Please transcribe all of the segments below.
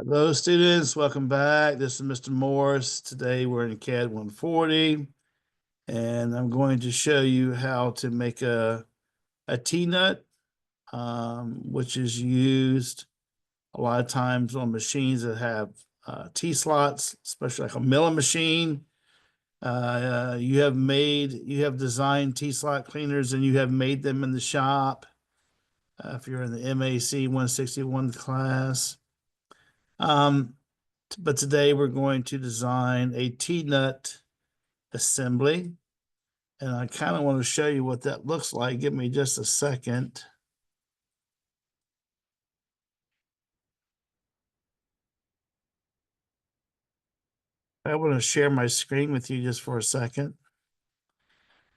Hello, students. Welcome back. This is Mr. Morris. Today we're in CAD 140, and I'm going to show you how to make a T-nut, which is used a lot of times on machines that have T-slots, especially like a milling machine. You have designed T-slot cleaners and you have made them in the shop. If you're in the MAC 161 class. But today we're going to design a T-nut assembly. And I kind of want to show you what that looks like. Give me just a second. I want to share my screen with you just for a second.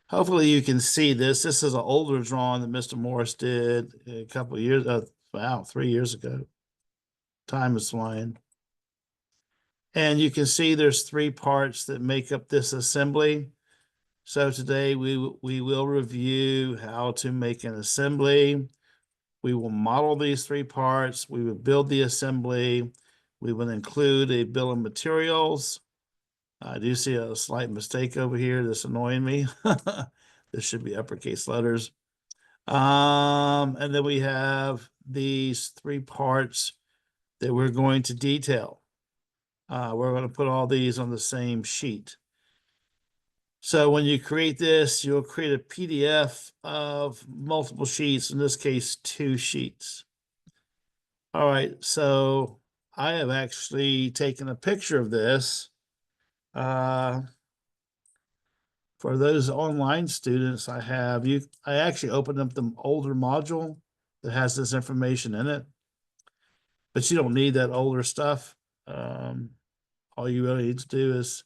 Hopefully you can see this. This is an older drawing that Mr. Morris did a couple of years, wow, 3 years ago. Time is flying. And you can see there's 3 parts that make up this assembly. So today we will review how to make an assembly. We will model these 3 parts. We will build the assembly. We will include a bill of materials. I do see a slight mistake over here that's annoying me. This should be uppercase letters. And then we have these 3 parts that we're going to detail. We're going to put all these on the same sheet. So when you create this, you'll create a PDF of multiple sheets, in this case, 2 sheets. All right, so I have actually taken a picture of this. For those online students, I actually opened up the older module that has this information in it, but you don't need that older stuff. All you really need to do is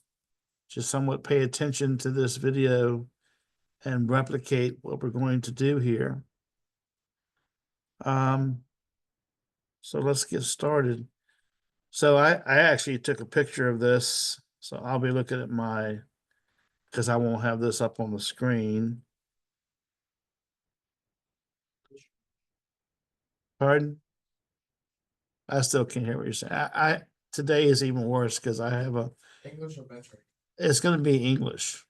just somewhat pay attention to this video and replicate what we're going to do here. So let's get started. So I actually took a picture of this. So I'll be looking at because I won't have this up on the screen. Pardon? I still can't hear what you're saying. Today is even worse because I have English or metric? It's going to be English.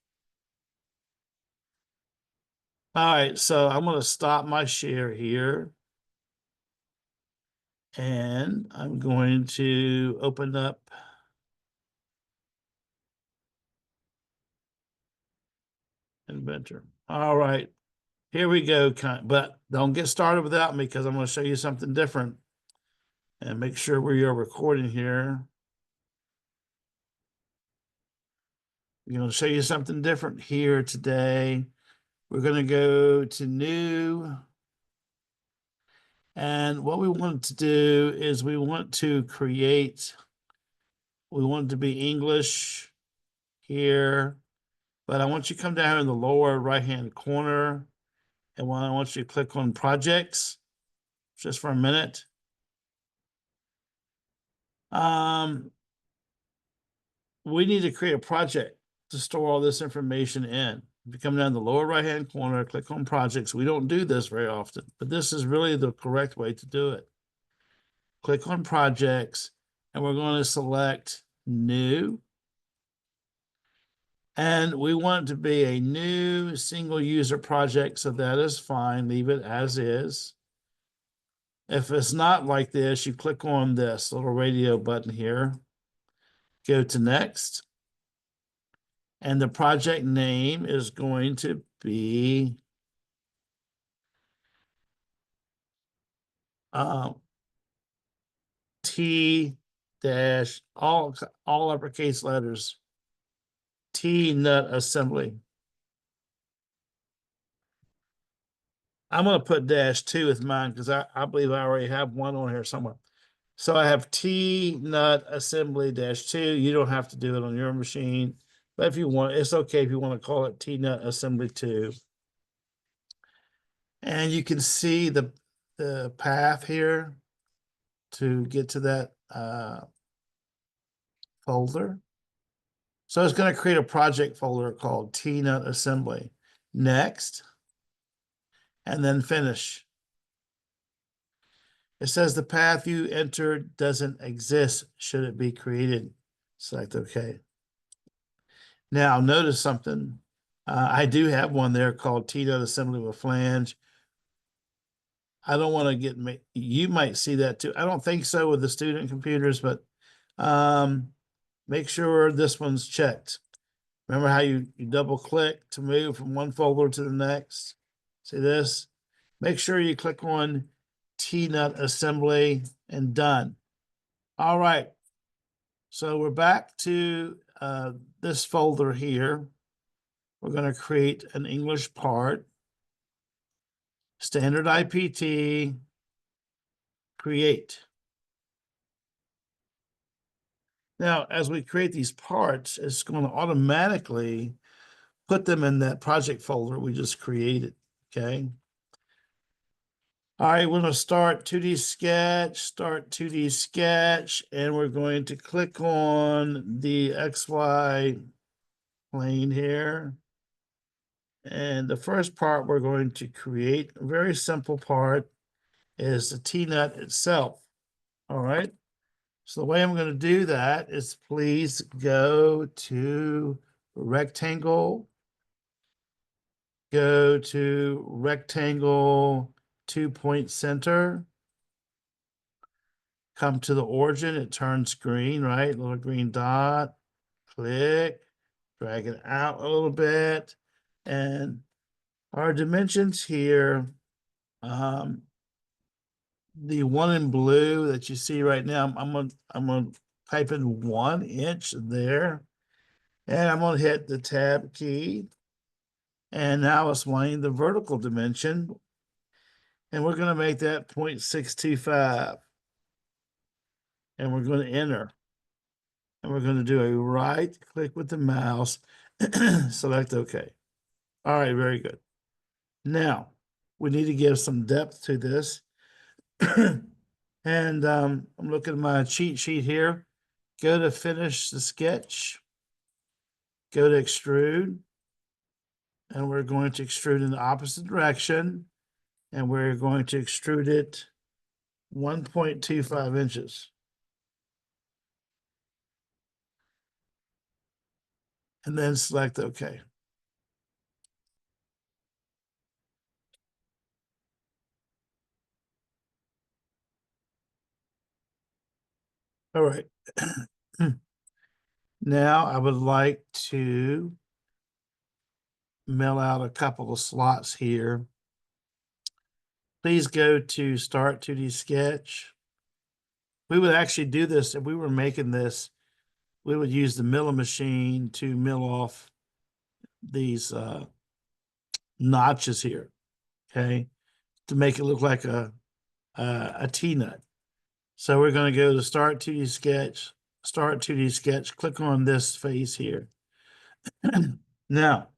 All right, so I'm going to stop my share here. And I'm going to open up Inventor. All right, here we go. But don't get started without me because I'm going to show you something different. And make sure we are recording here. I'm going to show you something different here today. We're going to go to New. And what we want to do is we want to it to be English here. But I want you to come down in the lower right-hand corner. And I want you to click on Projects just for a minute. We need to create a project to store all this information in. If you come down the lower right-hand corner, click on Projects. We don't do this very often, but this is really the correct way to do it. Click on Projects, and we're going to select New. And we want it to be a new single user project, so that is fine. Leave it as is. If it's not like this, you click on this little radio button here. Go to Next. And the project name is going to be T dash all uppercase letters, T-nut assembly. I'm going to put -2 with mine because I believe I already have one on here somewhere. So I have T-nut assembly -2. You don't have to do it on your machine, but if you want, it's okay if you want to call it T-nut assembly 2. And you can see the path here to get to that folder. So it's going to create a project folder called T-nut assembly. Next, and then finish. It says the path you entered doesn't exist. Should it be created? Select OK. Now notice something. I do have one there called T-nut assembly with flange. I don't want to get, you might see that too. I don't think so with the student computers, but make sure this one's checked. Remember how you double click to move from one folder to the next? See this? Make sure you click on T-nut assembly and done. All right. So we're back to this folder here. We're going to create an English part. Standard IPT, create. Now, as we create these parts, it's going to automatically put them in that project folder we just created, okay? All right, we're going to start 2D sketch, and we're going to click on the XY plane here. And the first part we're going to create, a very simple part, is the T-nut itself, all right? So the way I'm going to do that is please go to rectangle, go to rectangle 2-point center, come to the origin, it turns green, right? Little green dot, click, drag it out a little bit, and our dimensions here, the one in blue that you see right now, I'm gonna type in 1 inch there, and I'm gonna hit the tab key, and now it's wanting the vertical dimension, and we're gonna make that 0.625, and we're gonna enter, and we're gonna do a right click with the mouse, select OK. All right, very good. Now we need to give some depth to this. And I'm looking at my cheat sheet here. Go to finish the sketch. Go to extrude. And we're going to extrude in the opposite direction. And we're going to extrude it 1.25 inches. And then select OK. All right. Now I would like to mill out a couple of slots here. Please go to Start 2D Sketch. We would actually do this if we were making this. We would use the milling machine to mill off these notches here, okay, to make it look like a T-nut. So we're going to go to Start 2D Sketch, Start 2D Sketch, click on this face here. Now,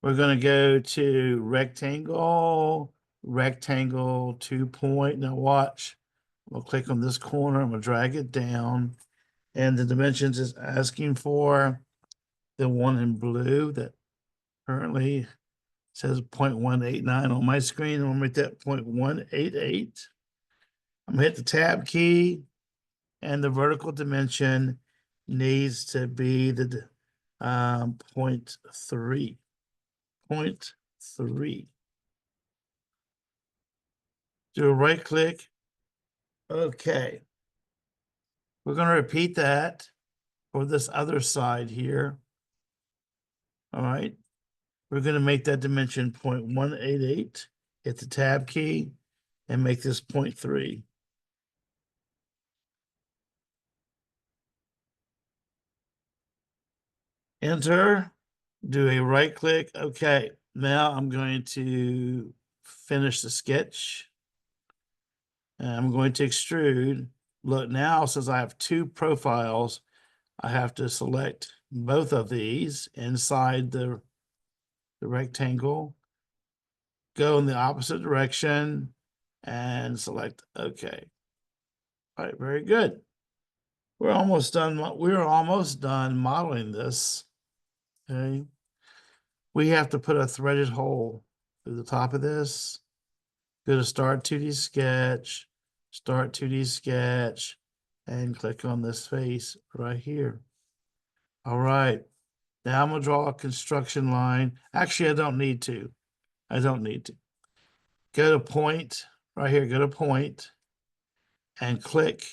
we're going to go to Rectangle, Rectangle 2-point. Now watch, we'll click on this corner, I'm going to drag it down, and the dimensions is asking for the one in blue that currently says 0.189 on my screen. I'm gonna make that 0.188. I'm gonna hit the tab key, and the vertical dimension needs to be the 0.3. 0.3. Do a right click. Okay. We're gonna repeat that for this other side here. All right. We're going to make that dimension 0.188, hit the tab key, and make this 0.3. Enter, do a right click. Okay, now I'm going to finish the sketch. And I'm going to extrude. Look, now since I have 2 profiles, I have to select both of these inside the rectangle, go in the opposite direction, and select OK. All right, very good. We're almost done. We're almost done modeling this. Okay. We have to put a threaded hole through the top of this. Go to Start 2D Sketch, Start 2D sketch, and click on this face right here. All right. Now I'm gonna draw a construction line. Actually, I don't need to. I don't need to. Go to point, right here, go to point, and click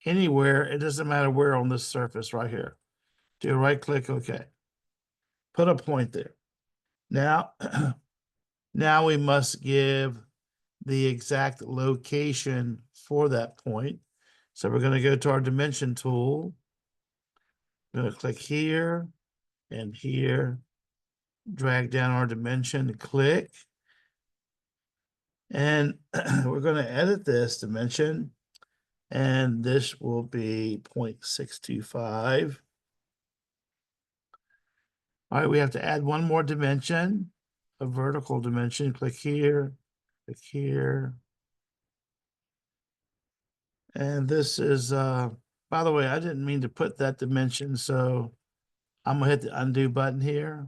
anywhere. It doesn't matter where on this surface right here. Do a right click, okay. Put a point there. Now, now we must give the exact location for that point. So we're going to go to our dimension tool. I'm going to click here and here, drag down our dimension, click. And we're going to edit this dimension. And this will be 0.625. All right, we have to add one more dimension, a vertical dimension. Click here, click here. And this is, by the way, I didn't mean to put that dimension, so I'm gonna hit the undo button here.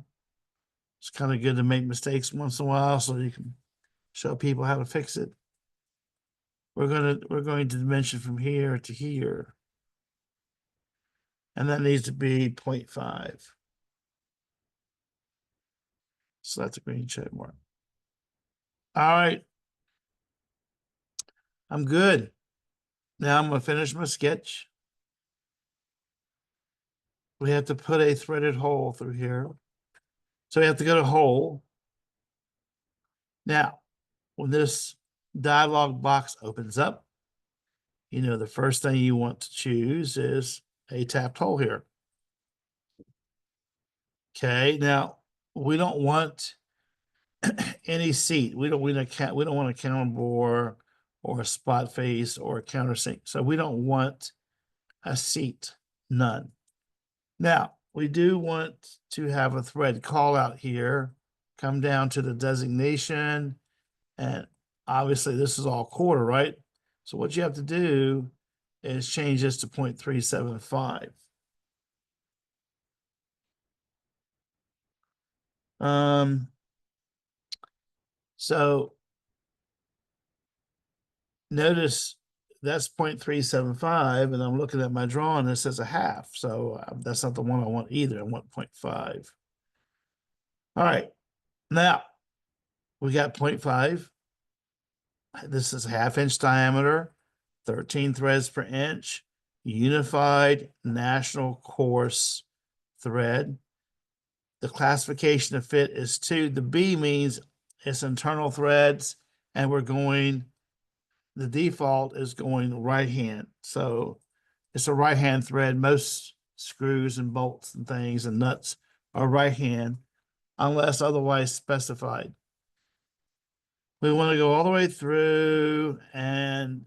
It's kind of good to make mistakes once in a while so you can show people how to fix it. We're going to dimension from here to here. And that needs to be 0.5. So that's a green check mark. All right. I'm good. Now I'm gonna finish my sketch. We have to put a threaded hole through here. So we have to go to hole. Now, when this dialog box opens up, you know, the first thing you want to choose is a tapped hole here. Okay, now we don't want any seat. We don't want a counter bore or a spot face or a countersink. So we don't want a seat, none. Now, we do want to have a thread call out here, come down to the designation, and obviously this is all quarter, right? So what you have to do is change this to 0.375. So notice that's 0.375, and I'm looking at my drawing, it says a half. So that's not the one I want either. I want 0.5. All right, now we got 0.5. This is 1/2 inch diameter, 13 threads per inch, unified national course thread. The classification of fit is 2. The B means it's internal threads, and the default is going right hand. So it's a right hand thread. Most screws and bolts and things and nuts are right hand unless otherwise specified. We want to go all the way through, and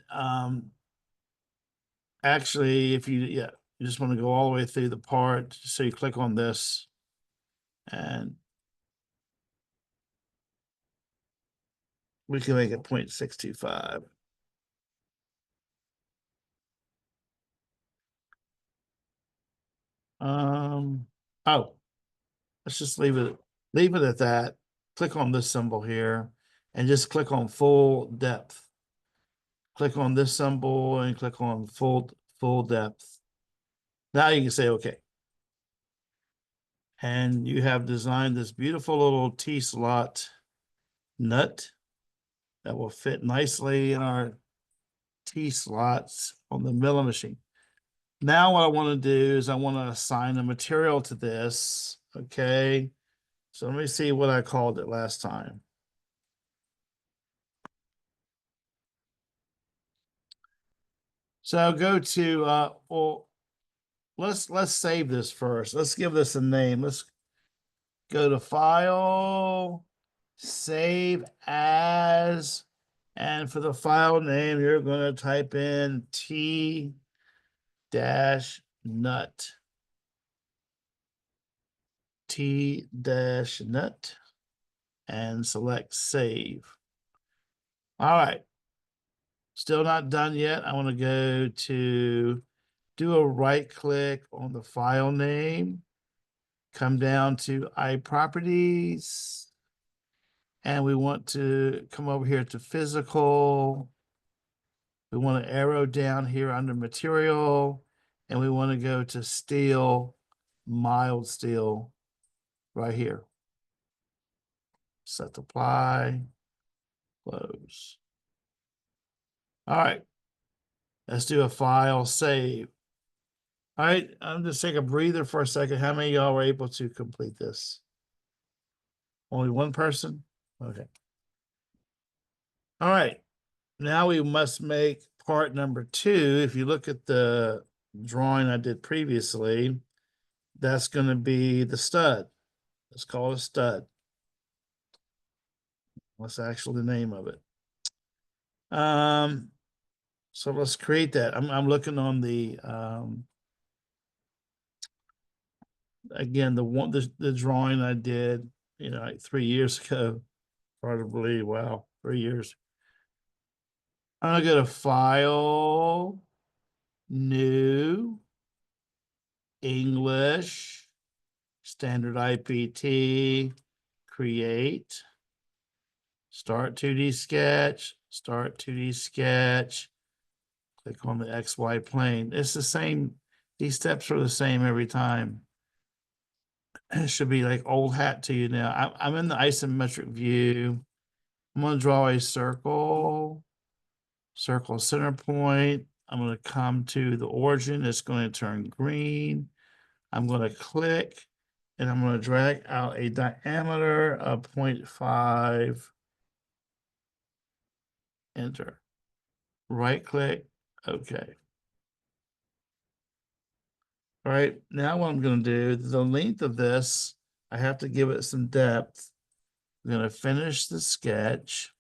actually, if you just want to go all the way through the part, so you click on this, and we can make it 0.625. Oh, let's just leave it at that. Click on this symbol here and just click on full depth. Click on this symbol and click on full depth. Now you can say okay. And you have designed this beautiful little T-slot nut that will fit nicely in our T-slots on the milling machine. Now what I want to do is I want to assign a material to this, okay? So let me see what I called it last time. So I'll go to, well, let's save this first. Let's give this a name. Let's go to File, Save As, and for the file name, you're going to type in T-nut. T-nut and select Save. All right. Still not done yet. I want to go to do a right click on the file name, come down to iProperties, and we want to come over here to physical, We want to arrow down here under material, and we want to go to steel, mild steel, right here. Set apply, close. All right, let's do a file save. All right, I'm just take a breather for a second. How many of y'all were able to complete this? Only one person? Okay. All right, now we must make part number 2. If you look at the drawing I did previously, that's going to be the stud. Let's call it a stud. That's actually the name of it. So let's create that. I'm looking on the again the drawing I did, like 3 years ago. Hard to believe. Wow, 3 years. I'm gonna go to File, New, English, Standard IPT, Create, Start 2D Sketch, Start 2D Sketch. Click on the XY plane. It's the same. These steps are the same every time. It should be like old hat to you now. I'm in the isometric view. I'm going to draw a circle center point. I'm going to come to the origin. It's going to turn green. I'm going to click, and I'm going to drag out a diameter of 0.5. Enter. Right click. Okay. All right, now what I'm going to do, the length of this, I have to give it some depth. I'm going to finish the sketch.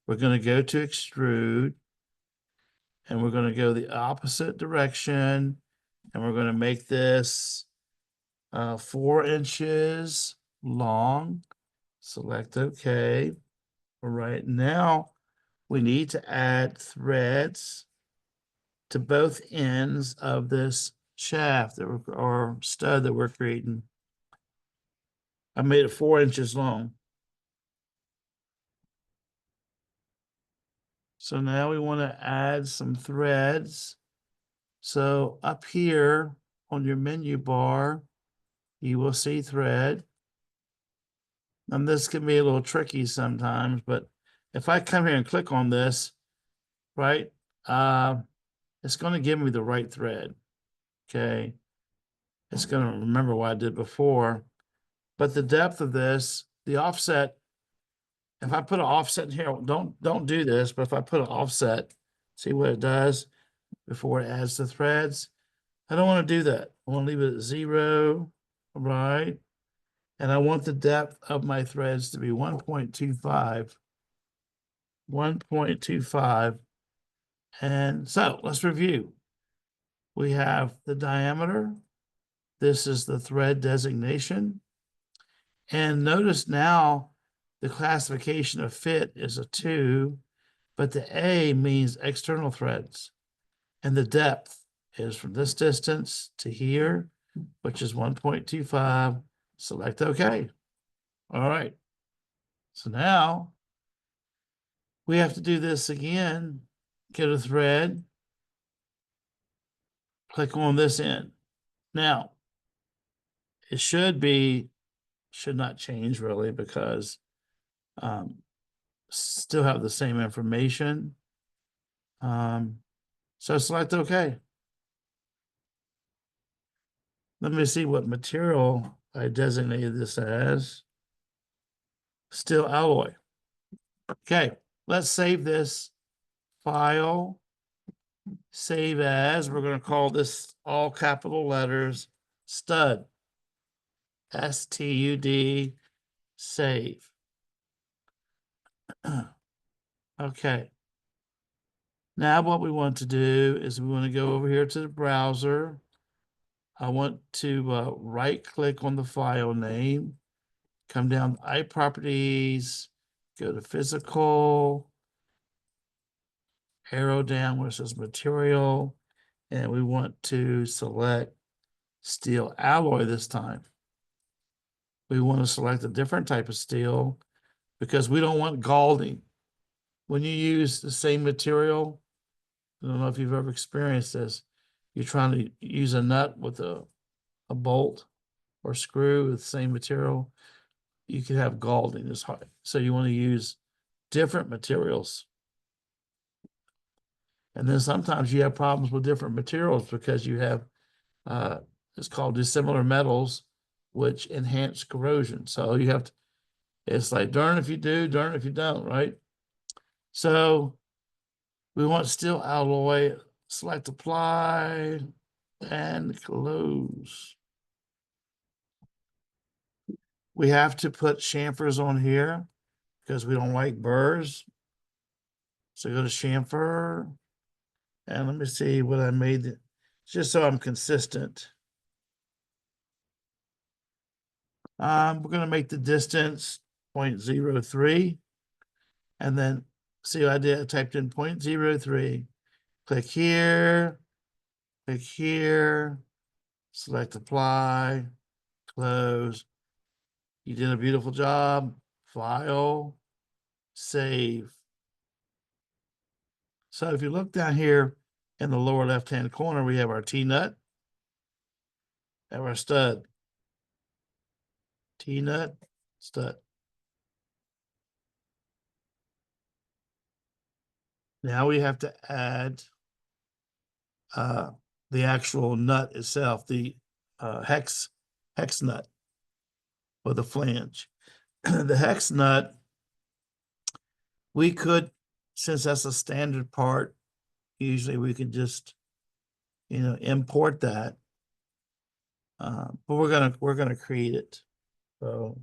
We're going to go to extrude, and we're going to go the opposite direction, and we're going to make this 4 inches long. Select OK. All right, now we need to add threads to both ends of this shaft or stud that we're creating. I made it 4 inches long. So now we want to add some threads. So up here on your menu bar, you will see thread. And this can be a little tricky sometimes, but if I come here and click on this, right, it's going to give me the right thread. Okay. It's going to remember what I did before. But the depth of this, the offset, if I put an offset in here, don't do this, but if I put an offset, see what it does before it adds the threads. I don't want to do that. I want to leave it at 0, right? And I want the depth of my threads to be 1.25. 1.25. And so let's review. We have the diameter. This is the thread designation. And notice now the classification of fit is a 2, but the A means external threads. And the depth is from this distance to here, which is 1.25. Select OK. All right. So now we have to do this again. Get a thread. Click on this end. Now, it should not change really because still have the same information. So select OK. Let me see what material I designated this as. Steel alloy. Okay, let's save this file. Save as. We're going to call this all capital letters stud. STUD. Save. Okay. Now what we want to do is we want to go over here to the browser. I want to right click on the file name, come down to iProperties, go to physical, arrow down where it says material, and we want to select steel alloy this time. We want to select a different type of steel because we don't want galding. When you use the same material, I don't know if you've ever experienced this. You're trying to use a nut with a bolt or screw with the same material. You could have galding this hard. So you want to use different materials. And then sometimes you have problems with different materials because you have it's called dissimilar metals, which enhance corrosion. So you have to, it's like darn if you do, darn if you don't, right? So we want steel alloy, select apply and close. We have to put chamfers on here because we don't like burrs. So go to chamfer and let me see what I made, just so I'm consistent. We're going to make the distance 0.03 and then see what I did. I typed in 0.03, click here, select apply, close. You did a beautiful job. File, save. So if you look down here in the lower left-hand corner, we have our T-nut, have our stud. T-nut, stud. Now we have to add the actual nut itself, the hex nut or the flange. The hex nut, we could, since that's a standard part, usually we could just, import that. But we're gonna create it. So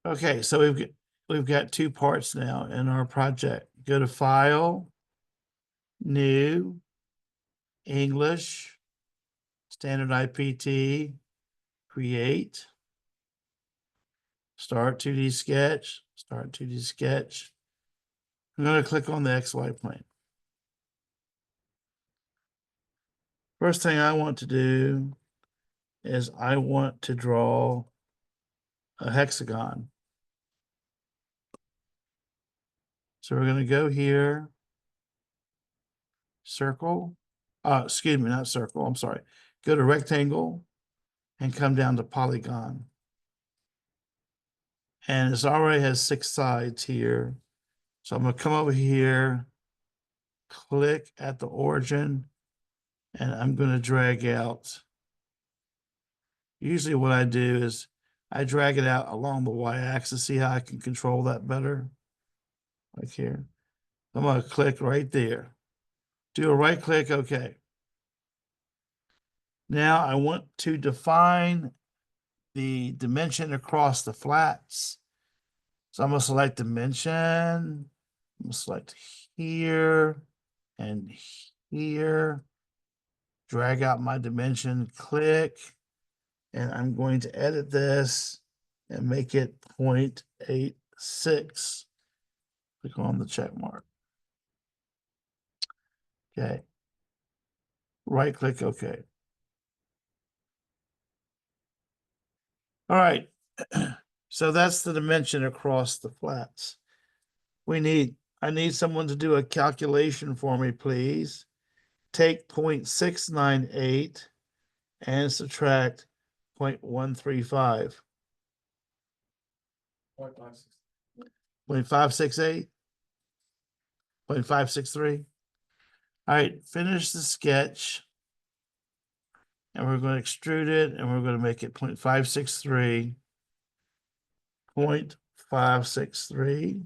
okay, so we've got two parts now in our project. Go to File, New, English, Standard IPT, Create, Start 2D Sketch, Start 2D Sketch. I'm going to click on the XY plane. First thing I want to do is I want to draw a hexagon. So we're going to go here, circle, excuse me, not circle, I'm sorry. Go to rectangle and come down to polygon. And it already has 6 sides here. So I'm going to come over here, click at the origin, and I'm going to drag out. Usually what I do is I drag it out along the y-axis. See how I can control that better? Like here. I'm going to click right there. Do a right click, okay. Now I want to define the dimension across the flats. So I'm going to select dimension. I'm going to select here and here. Drag out my dimension, click, and I'm going to edit this and make it 0.86. Click on the check mark. Okay. Right click, okay. All right. So that's the dimension across the flats. I need someone to do a calculation for me, please. Take 0.698 and subtract 0.135. 0.568? 0.563? All right, finish the sketch. And we're going to extrude it and we're going to make it 0.563. 0.563.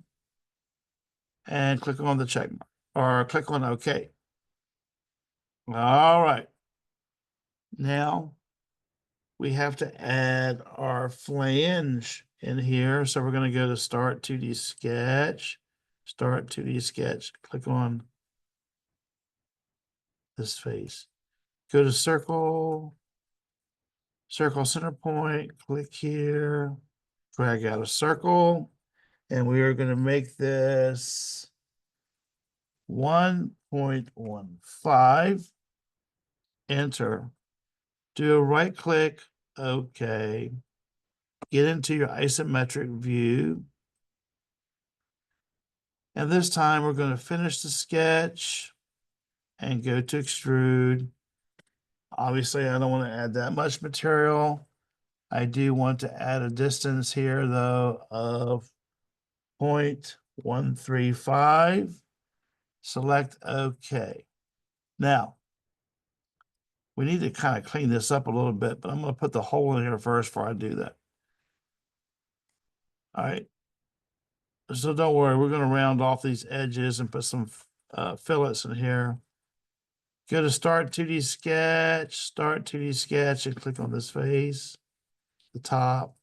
And click on the check mark or click on OK. All right. Now we have to add our flange in here. So we're going to go to Start 2D Sketch. Start 2D Sketch. Click on this face. Go to Circle. Circle center point. Click here. Drag out a circle. And we are going to make this 1.15. Enter. Do a right click. Okay. Get into your isometric view. And this time we're going to finish the sketch and go to extrude. Obviously, I don't want to add that much material. I do want to add a distance here, though, of 0.135. Select OK. Now, we need to kind of clean this up a little bit, but I'm going to put the hole in here first before I do that. All right. So don't worry, we're going to round off these edges and put some fillets in here. Go to Start 2D Sketch, Start 2D Sketch, and click on this face, the top.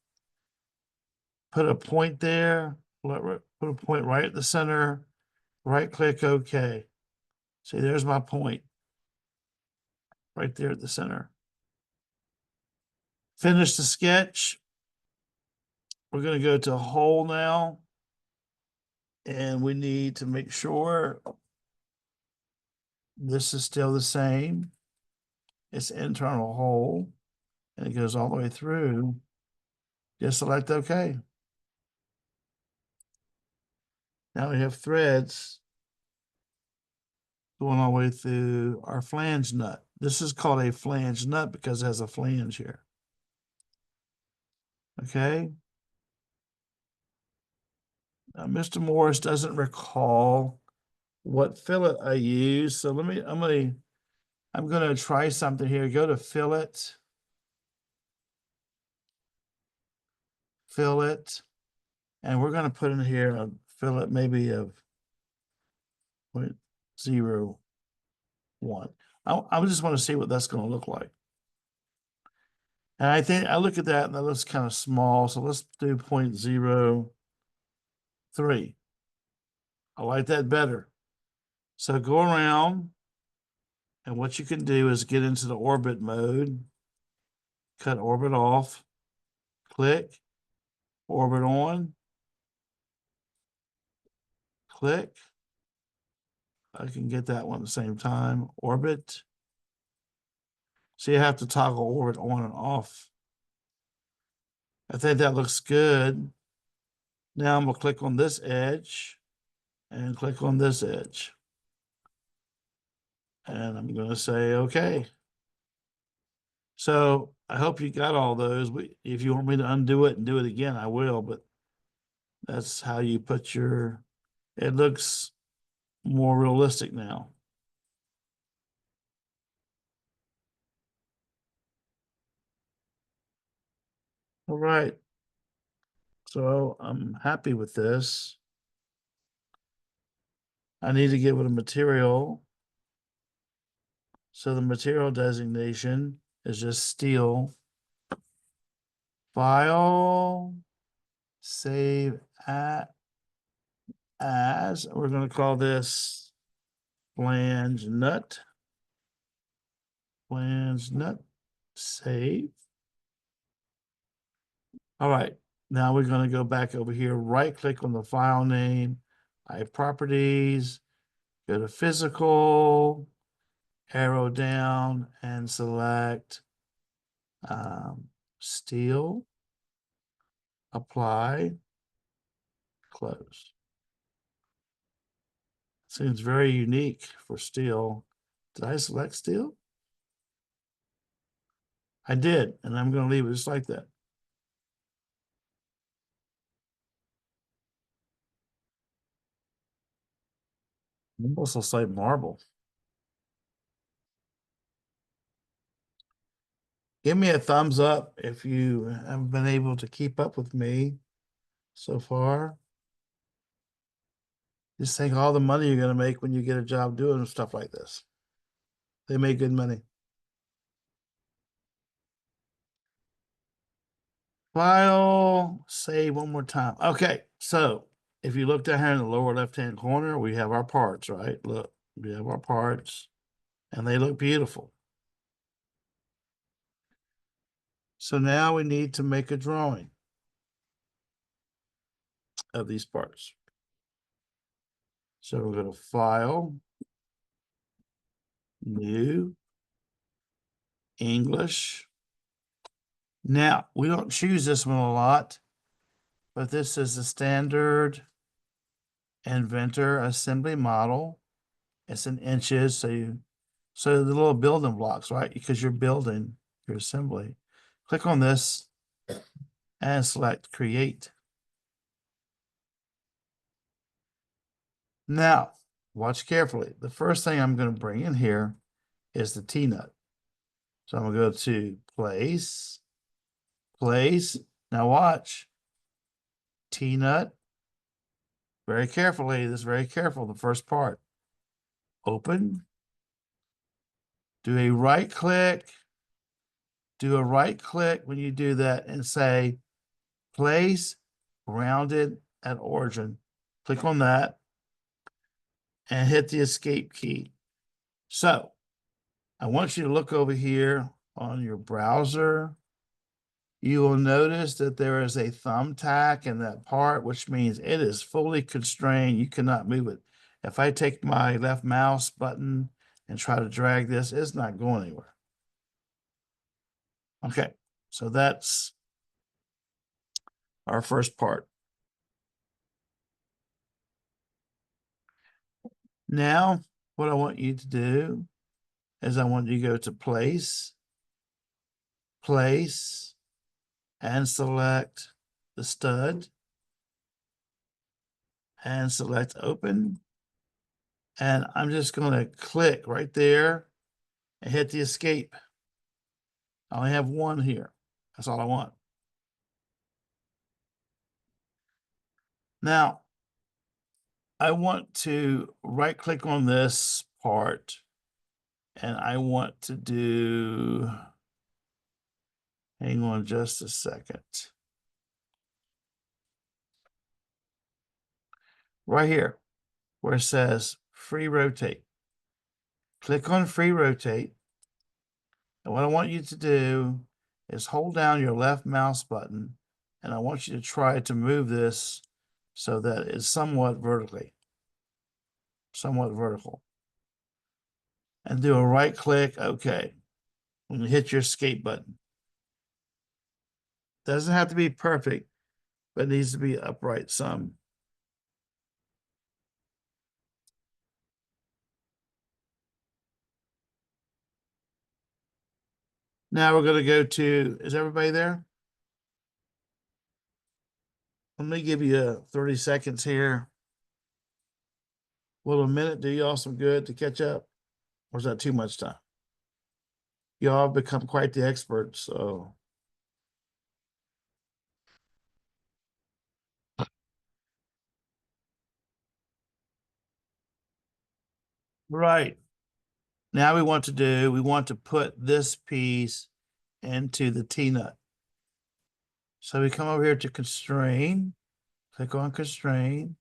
Put a point there, put a point right at the center, right click OK. See, there's my point right there at the center. Finish the sketch. We're going to go to hole now. And we need to make sure this is still the same. It's internal hole. And it goes all the way through. Just select OK. Now we have threads going all the way through our flange nut. This is called a flange nut because it has a flange here. Okay. Now, Mr. Morris doesn't recall what fillet I used. So I'm gonna try something here. Go to fillet. And we're gonna put in here a fillet maybe of 0.01. I just want to see what that's going to look like. And I think I look at that and that looks kind of small. So let's do 0.03. I like that better. So go around, and what you can do is get into the orbit mode, cut orbit off, click, orbit on, click. I can get that one at the same time, orbit. So you have to toggle orbit on and off. I think that looks good. Now I'm going to click on this edge and click on this edge. And I'm going to say, OK. So I hope you got all those. If you want me to undo it and do it again, I will. But that's how you put your, it looks more realistic now. All right. So I'm happy with this. I need to get with a material. So the material designation is just steel. File, save as. We're going to call this flange nut. Flange nut. Save. All right. Now we're going to go back over here, right click on the file name, properties, go to physical, arrow down, and select steel, apply, close. Seems very unique for steel. Did I select steel? I did, and I'm going to leave it just like that. Almost looks like marble. Give me a thumbs up if you have been able to keep up with me so far. Just think all the money you're going to make when you get a job doing stuff like this. They make good money. File, save one more time. Okay, so if you look down here in the lower left-hand corner, we have our parts, right? Look, we have our parts, and they look beautiful. So now we need to make a drawing of these parts. So we're going to File, New, English. Now, we don't choose this one a lot, but this is the standard Inventor assembly model. It's in inches, so the little building blocks, right? Because you're building your assembly. Click on this and select create. Now, watch carefully. The first thing I'm going to bring in here is the T-nut. So I'm going to go to place, place. Now watch. T-nut. Very carefully. This is very careful. The first part. Open. Do a right click. Do a right click when you do that and say place rounded at origin. Click on that and hit the escape key. So I want you to look over here on your browser. You will notice that there is a thumbtack in that part, which means it is fully constrained. You cannot move it. If I take my left mouse button and try to drag this, it's not going anywhere. Okay, so that's our first part. Now, what I want you to do is I want you to go to place, place, and select the stud, and select open. And I'm just going to click right there and hit the escape. I only have one here. That's all I want. Now, I want to right click on this part and I want to do, hang on just a second. Right here, where it says free rotate. Click on free rotate. And what I want you to do is hold down your left mouse button and I want you to try to move this so that it's somewhat vertical. And do a right click, okay. When you hit your escape button. Doesn't have to be perfect, but it needs to be upright some. Now we're going to go to, is everybody there? Let me give you 30 seconds here. Will a minute do y'all some good to catch up? Or is that too much time? Y'all have become quite the experts, so. Right. Now we want to put this piece into the T-nut. So we come over here to constrain, click on constrain.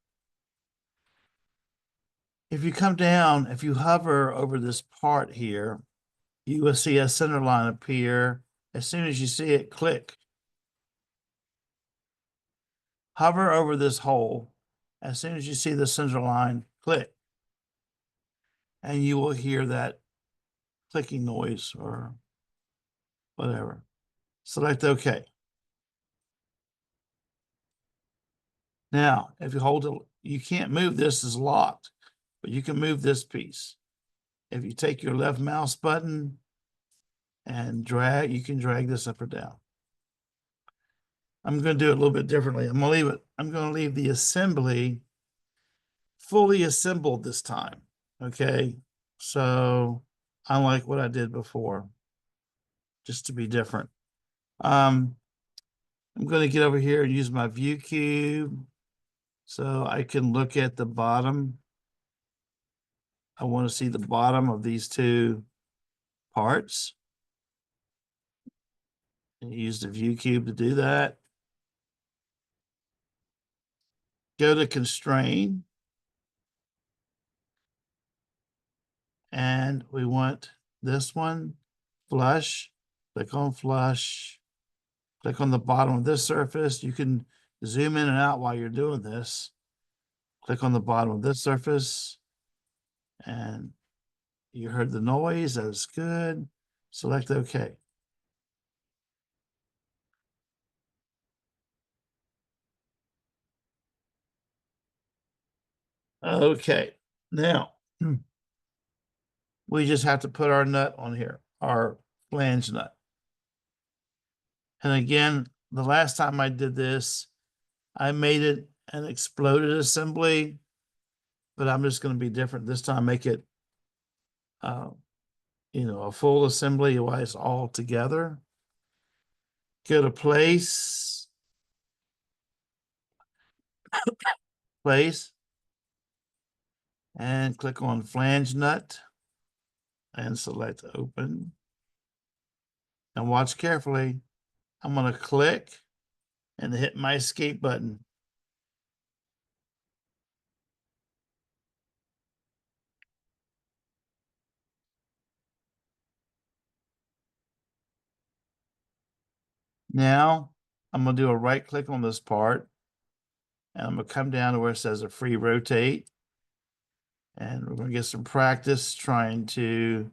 If you come down, if you hover over this part here, you will see a center line appear. As soon as you see it, click. Hover over this hole. As soon as you see the center line, click. And you will hear that clicking noise or whatever. Select OK. Now, if you hold it, you can't move this as locked, but you can move this piece. If you take your left mouse button and drag, you can drag this up or down. I'm going to do it a little bit differently. I'm going to leave the assembly fully assembled this time. Okay. So unlike what I did before, just to be different. I'm going to get over here and use my view cube so I can look at the bottom. I want to see the bottom of these two parts. And use the view cube to do that. Go to constrain. And we want this one, flush. Click on flush. Click on the bottom of this surface. You can zoom in and out while you're doing this. Click on the bottom of this surface. And you heard the noise. That was good. Select OK. Okay, now we just have to put our nut on here, our flange nut. And again, the last time I did this, I made it an exploded assembly, but I'm just going to be different this time, make it, a full assembly while it's all together. Go to place, and click on flange nut and select open. And watch carefully. I'm going to click and hit my escape button. Now I'm going to do a right click on this part, and I'm going to come down to where it says a free rotate. And we're going to get some practice trying to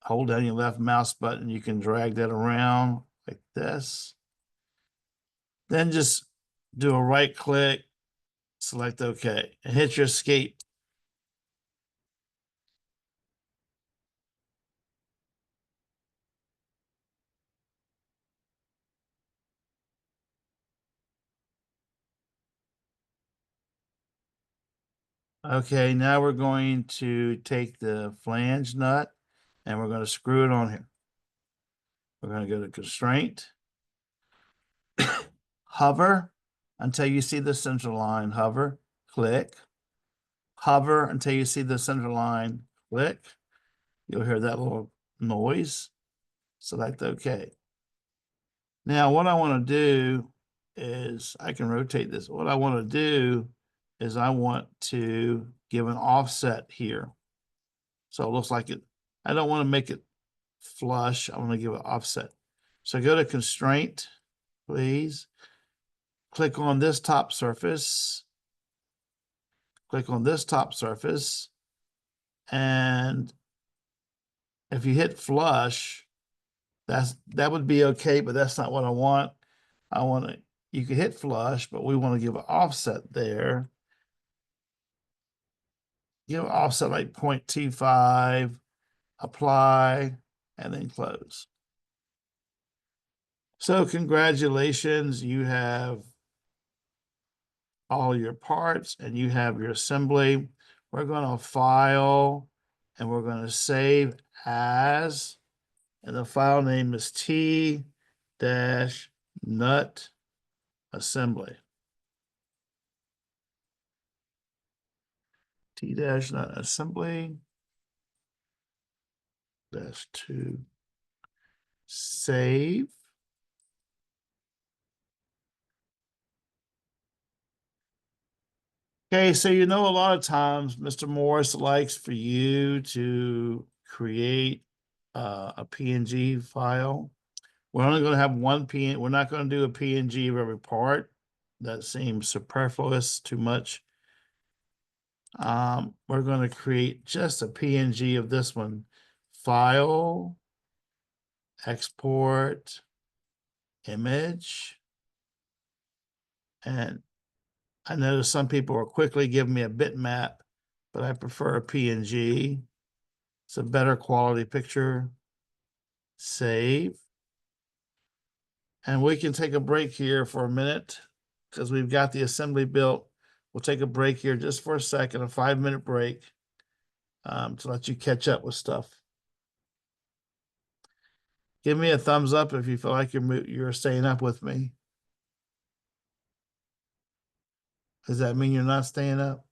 hold down your left mouse button. You can drag that around like this. Then just do a right click, select OK, and hit your escape. Okay, now we're going to take the flange nut and we're going to screw it on here. We're going to go to constraint, hover until you see the center line, hover, click, hover until you see the center line, click. You'll hear that little noise. Select OK. Now, what I want to do is I can rotate this. What I want to do is I want to give an offset here. So it looks like it, I don't want to make it flush. I want to give it offset. So go to constraint, please. Click on this top surface. Click on this top surface. And if you hit flush, that would be okay, but that's not what I want. I want to, you can hit flush, but we want to give an offset there. Give an offset like 0.25, apply, and then close. So congratulations, you have all your parts and you have your assembly. We're going to file and we're going to save as, and the file name is T-nut assembly. T-nut assembly -2 save. Okay, so a lot of times Mr. Morris likes for you to create a PNG file. We're only going to have one PNG. We're not going to do a PNG of every part. That seems superfluous, too much. We're going to create just a PNG of this one. File, export, image. And I notice some people are quickly giving me a bitmap, but I prefer a PNG. It's a better quality picture. Save. And we can take a break here for a minute because we've got the assembly built. We'll take a break here just for a second, a 5-minute break, to let you catch up with stuff. Give me a thumbs up if you feel like you're staying up with me. Does that mean you're not staying up?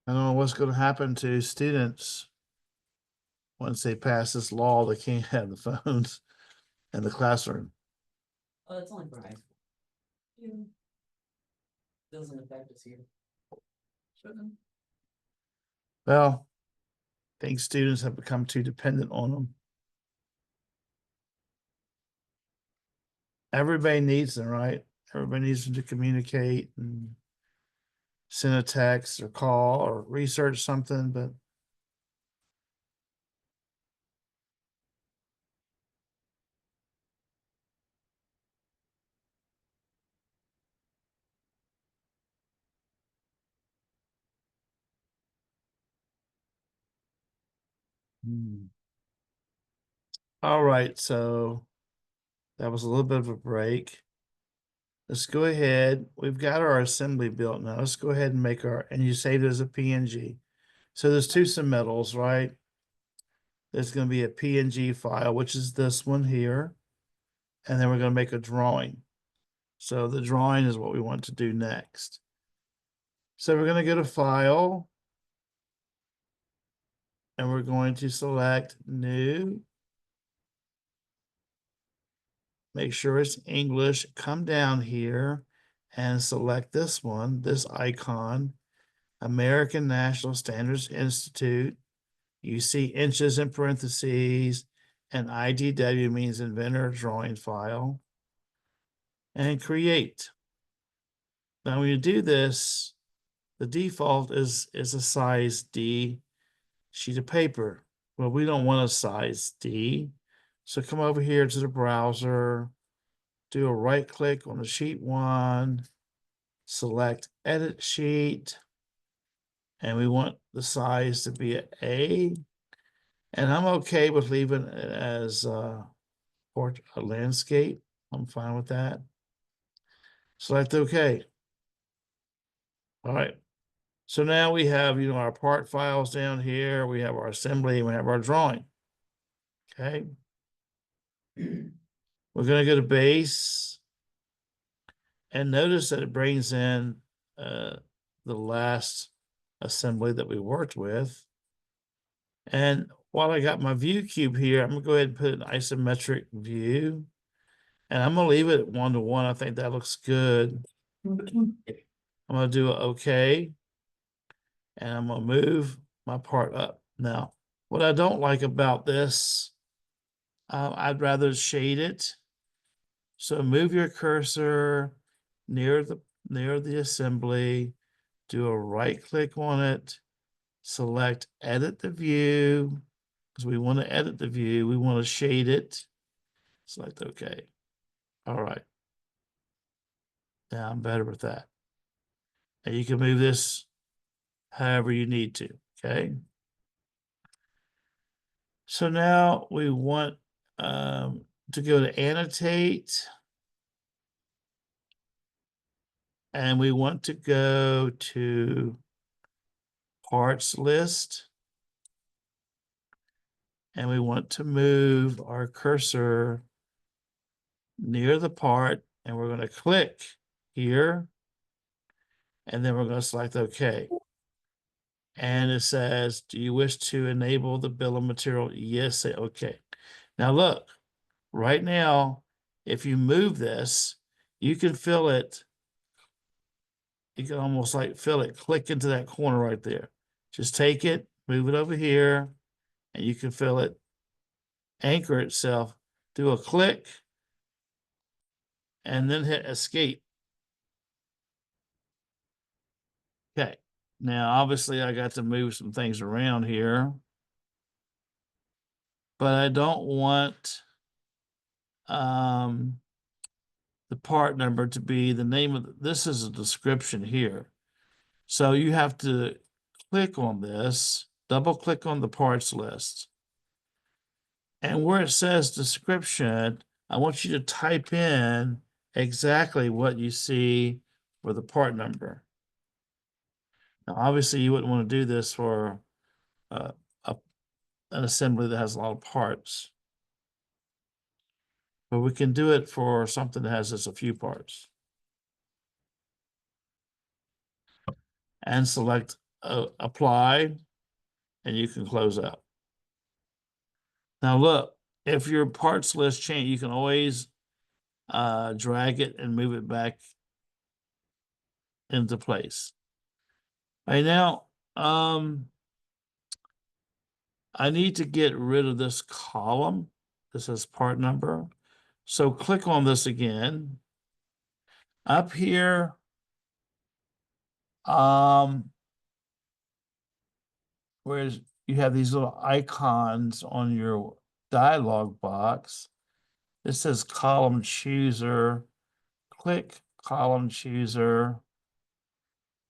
I don't know what's going to happen to students once they pass this law. They can't have the phones in the classroom. Oh, it's only for high school. Doesn't affect us here. Shouldn't. Well, I think students have become too dependent on them. Everybody needs them, right? Everybody needs them to communicate and send a text or call or research something, but All right, so that was a little bit of a break. Let's go ahead. We've got our assembly built now. Let's go ahead and make our, and you saved it as a PNG. So there's two submittals, right? There's going to be a PNG file, which is this one here. And then we're going to make a drawing. So the drawing is what we want to do next. So we're going to go to File. And we're going to select New. Make sure it's English. Come down here and select this one, this icon, American National Standards Institute. You see inches in parentheses, and IDW means inventor drawing file. And create. Now, when you do this, the default is a size D sheet of paper. Well, we don't want a size D. So come over here to the browser, do a right click on the sheet one, select edit sheet, and we want the size to be an A. And I'm okay with leaving it as a landscape. I'm fine with that. Select OK. All right. So now we have, our part files down here. We have our assembly, and we have our drawing. Okay. We're going to go to base. And notice that it brings in the last assembly that we worked with. And while I got my view cube here, I'm going to go ahead and put an isometric view. And I'm going to leave it at 1:1. I think that looks good. I'm going to do an OK. And I'm going to move my part up. Now, what I don't like about this, I'd rather shade it. So move your cursor near the assembly, do a right click on it, select edit the view, because we want to edit the view, we want to shade it, select OK. All right. Now I'm better with that. And you can move this however you need to, okay? So now we want to go to annotate. And we want to go to parts list. And we want to move our cursor near the part, and we're going to click here. And then we're going to select OK. And it says, do you wish to enable the bill of material? Yes, say OK. Now look, right now, if you move this, you can feel it. You can almost like feel it click into that corner right there. Just take it, move it over here, and you can feel it anchor itself. Do a click, and then hit escape. Okay. Now, obviously, I got to move some things around here, but I don't want the part number to be the name of this is a description here. So you have to click on this, double click on the parts list. And where it says description, I want you to type in exactly what you see for the part number. Now, obviously, you wouldn't want to do this for an assembly that has a lot of parts. But we can do it for something that has just a few parts. And select apply, and you can close out. Now look, if your parts list change, you can always drag it and move it back into place. All right, now, I need to get rid of this column. This is part number. So click on this again. Up here, whereas you have these little icons on your dialog box, it says column chooser. Click column chooser.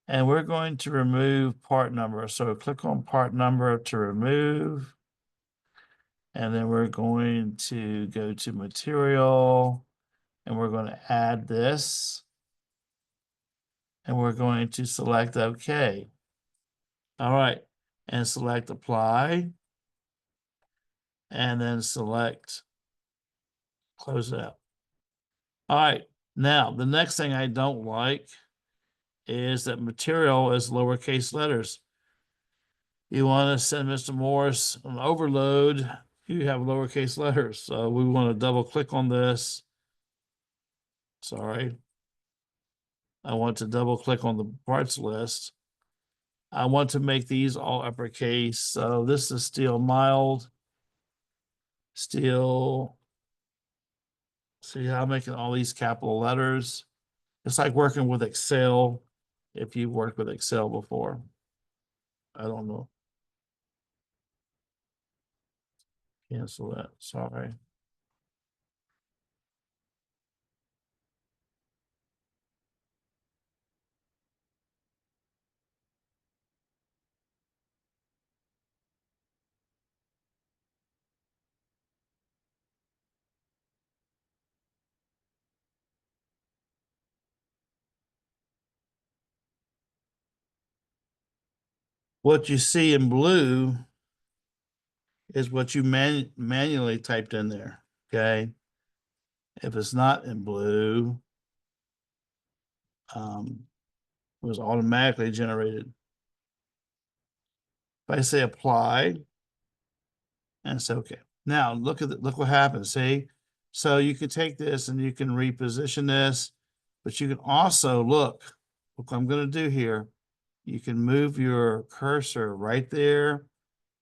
And we're going to remove part number. So click on part number to remove. And then we're going to go to material and we're going to add this. And we're going to select OK. All right. And select apply. And then select close it out. All right. Now, the next thing I don't like is that material is lowercase letters. You want to send Mr. Morris an overload, you have lowercase letters. So we want to double click on this. Sorry. I want to double click on the parts list. I want to make these all uppercase. So this is still mild. Still, see how I'm making all these capital letters. It's like working with Excel. If you've worked with Excel before, I don't know. Cancel that, sorry. What you see in blue is what you manually typed in there, okay? If it's not in blue, it was automatically generated. If I say apply, and it's okay. Now look what happens, see? So you can take this and you can reposition this, but you can also look what I'm gonna do here. You can move your cursor right there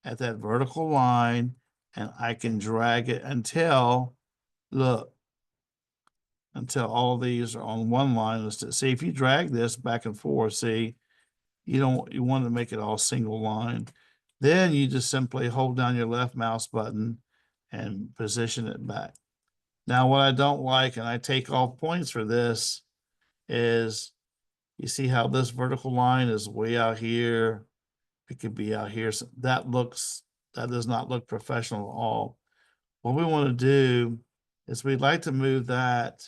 at that vertical line, and I can drag it until, look, until all these are on one line. See, if you drag this back and forth, see, you want to make it all single line. Then you just simply hold down your left mouse button and position it back. Now, what I don't like, and I take off points for this, is you see how this vertical line is way out here. It could be out here. So that does not look professional at all. What we want to do is we'd like to move that.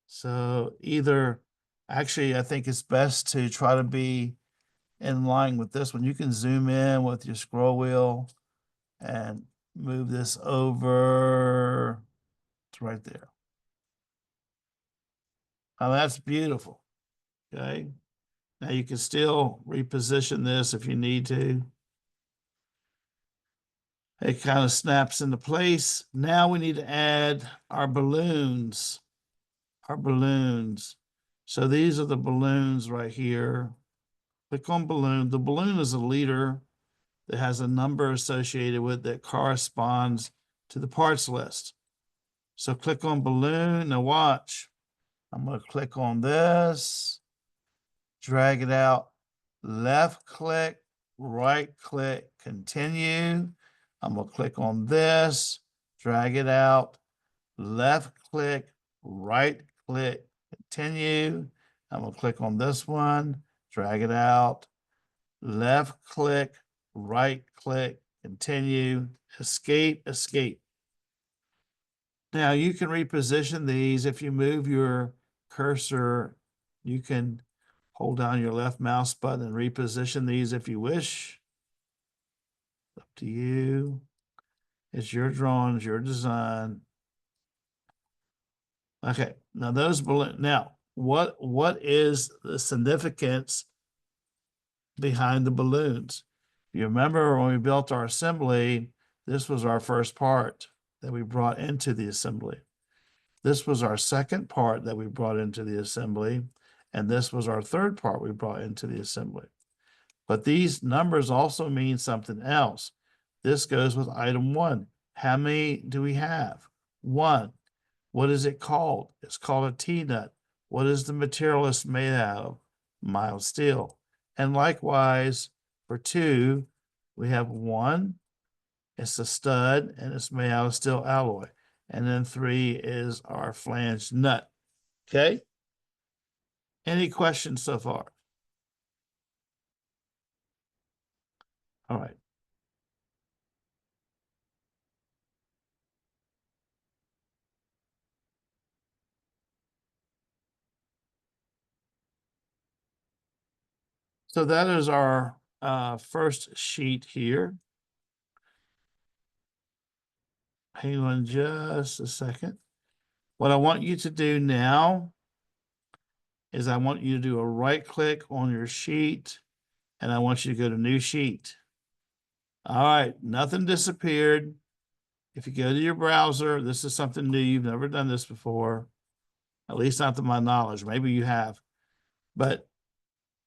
So actually, I think it's best to try to be in line with this one. You can zoom in with your scroll wheel and move this over. It's right there. Now that's beautiful. Okay. Now you can still reposition this if you need to. It kind of snaps into place. Now we need to add our balloons. So these are the balloons right here. Click on balloon. The balloon is a leader that has a number associated with that corresponds to the parts list. So click on balloon. Now watch. I'm going to click on this, drag it out, left click, right click, continue. I'm going to click on this, drag it out, left click, right click, continue. I'm going to click on this one, drag it out, left click, right click, continue, escape, escape. Now you can reposition these. If you move your cursor, you can hold down your left mouse button and reposition these if you wish. Up to you. It's your drawings, your design. Okay, now those balloons. Now, what is the significance behind the balloons? You remember when we built our assembly, this was our first part that we brought into the assembly. This was our second part that we brought into the assembly, and this was our third part we brought into the assembly. But these numbers also mean something else. This goes with item 1. How many do we have? 1. What is it called? It's called a T-nut. What is the material it's made out of? Mild steel. And likewise, for 2, we have 1. It's a stud, and it's made out of steel alloy. And then 3 is our flange nut. Okay? Any questions so far? All right. So that is our first sheet here. Hang on just a second. What I want you to do now is I want you to do a right click on your sheet and I want you to go to new sheet. All right, nothing disappeared. If you go to your browser, this is something new. You've never done this before, at least not to my knowledge. Maybe you have, but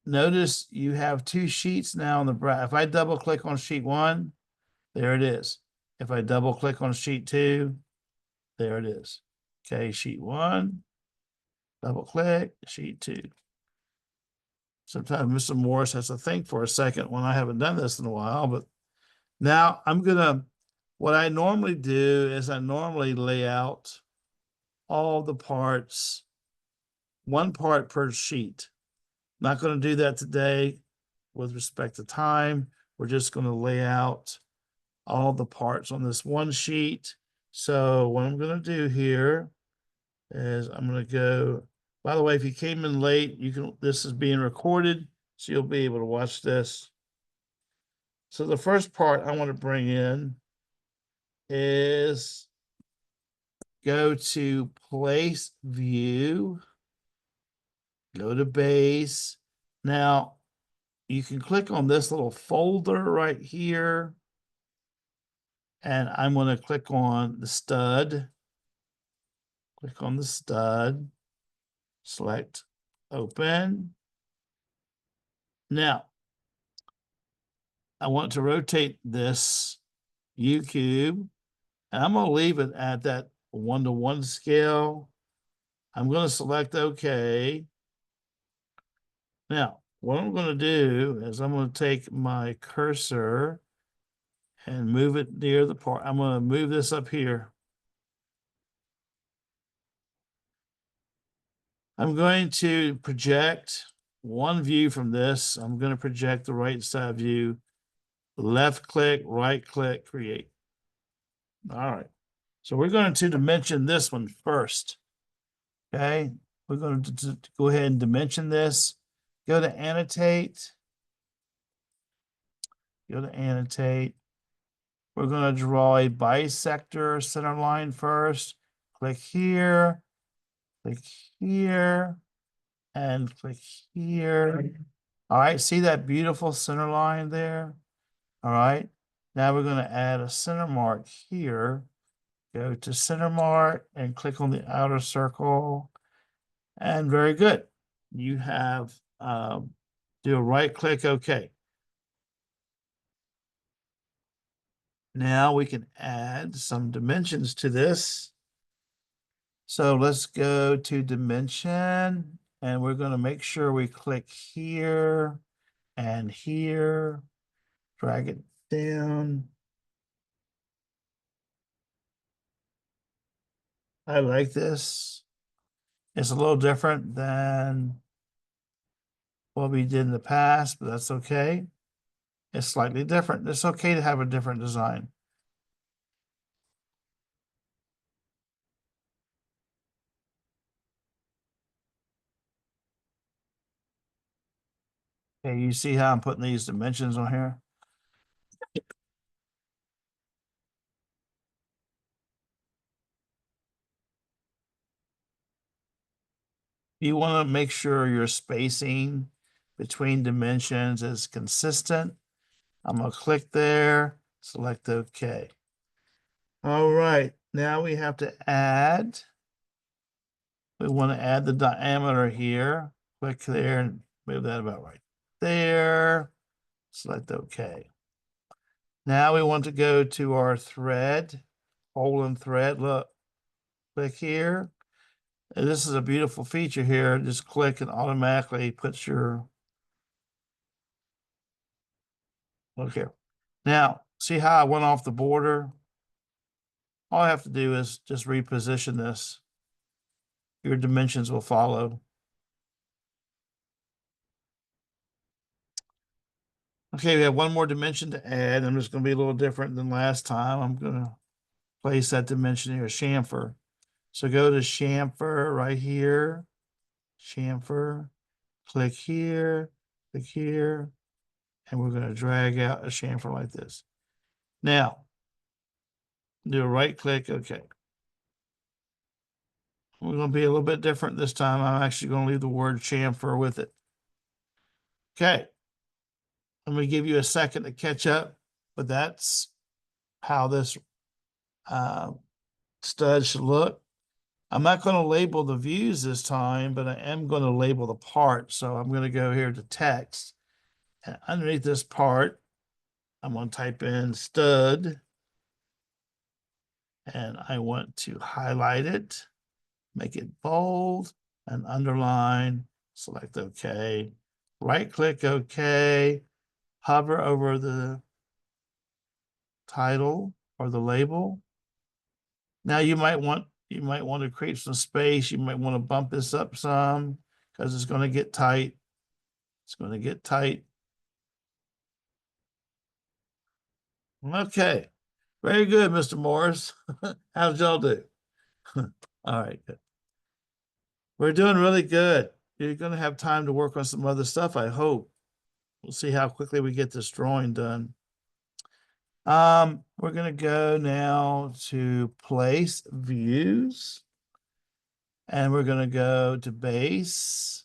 notice you have two sheets now on the browser. If I double click on sheet 1, there it is. If I double click on sheet 2, there it is. Okay, sheet 1, double click, sheet 2. Sometimes Mr. Morris has to think for a second when I haven't done this in a while, but now what I normally do is I normally lay out all the parts, one part per sheet. Not going to do that today with respect to time. We're just going to lay out all the parts on this one sheet. So what I'm going to do here is I'm going to go, by the way, if you came in late, this is being recorded, so you'll be able to watch this. So the first part I want to bring in is go to place view, go to base. Now you can click on this little folder right here. And I'm going to click on the stud. Click on the stud. Select open. Now, I want to rotate this U-cube. And I'm going to leave it at that 1:1 scale. I'm going to select OK. Now, what I'm going to do is I'm going to take my cursor and move it near the part. I'm going to move this up here. I'm going to project one view from this. I'm going to project the right side view, left click, right click, create. All right. So we're going to dimension this one first. Okay. We're going to go ahead and dimension this. Go to annotate. Go to annotate. We're going to draw a bisector center line first. Click here, click here, and click here. All right, see that beautiful center line there? All right, now we're going to add a center mark here. Go to center mark and click on the outer circle. And very good. You have, do a right click, OK. Now we can add some dimensions to this. So let's go to dimension and we're going to make sure we click here and here, drag it down. I like this. It's a little different than what we did in the past, but that's okay. It's slightly different. It's okay to have a different design. Okay, you see how I'm putting these dimensions on here? You want to make sure your spacing between dimensions is consistent. I'm going to click there, select OK. All right, now we have to add. We want to add the diameter here. Click there and move that about right there. Select OK. Now we want to go to our thread, hole and thread. Look, click here. And this is a beautiful feature here. Just click and automatically puts your, look here. Now, see how I went off the border? All I have to do is just reposition this. Your dimensions will follow. Okay, we have one more dimension to add. I'm just going to be a little different than last time. I'm going to place that dimension here, chamfer. So go to chamfer right here, chamfer, click here, click here, and we're going to drag out a chamfer like this. Now, do a right click, okay. We're going to be a little bit different this time. I'm actually going to leave the word chamfer with it. Okay. Let me give you a second to catch up, but that's how this stud should look. I'm not going to label the views this time, but I am going to label the part. So I'm going to go here to text, and underneath this part, I'm going to type in stud, and I want to highlight it, make it bold and underline, select OK, right click OK, hover over the title or the label. Now you might want to create some space. You might want to bump this up some because it's going to get tight. It's going to get tight. Okay. Very good, Mr. Morris. How did y'all do? All right, good. We're doing really good. You're going to have time to work on some other stuff, I hope. We'll see how quickly we get this drawing done. We're going to go now to place views, and we're going to go to base,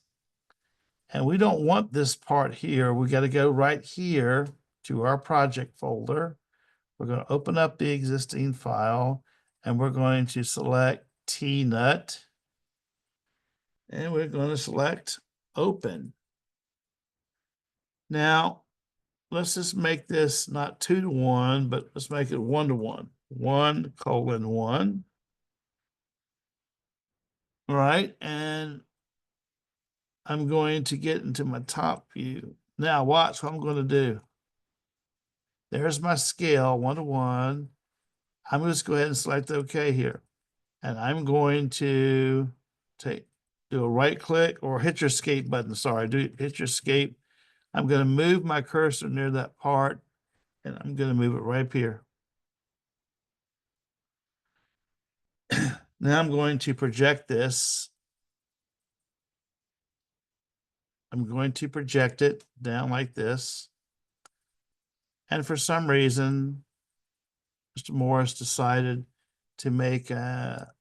and we don't want this part here. We got to go right here to our project folder. We're going to open up the existing file, and we're going to select T-Nut, and we're going to select open. Now, let's just make this not 2-to-1, but let's make it 1-to-1. 1:1. All right, and I'm going to get into my top view. Now watch what I'm going to do. There's my scale, 1-to-1. I'm just go ahead and select OK here. And I'm going to do a right click or hit your escape button. Sorry, hit your escape. I'm going to move my cursor near that part, and I'm going to move it right up here. Now I'm going to project this. I'm going to project it down like this. And for some reason, Mr. Morris decided to make a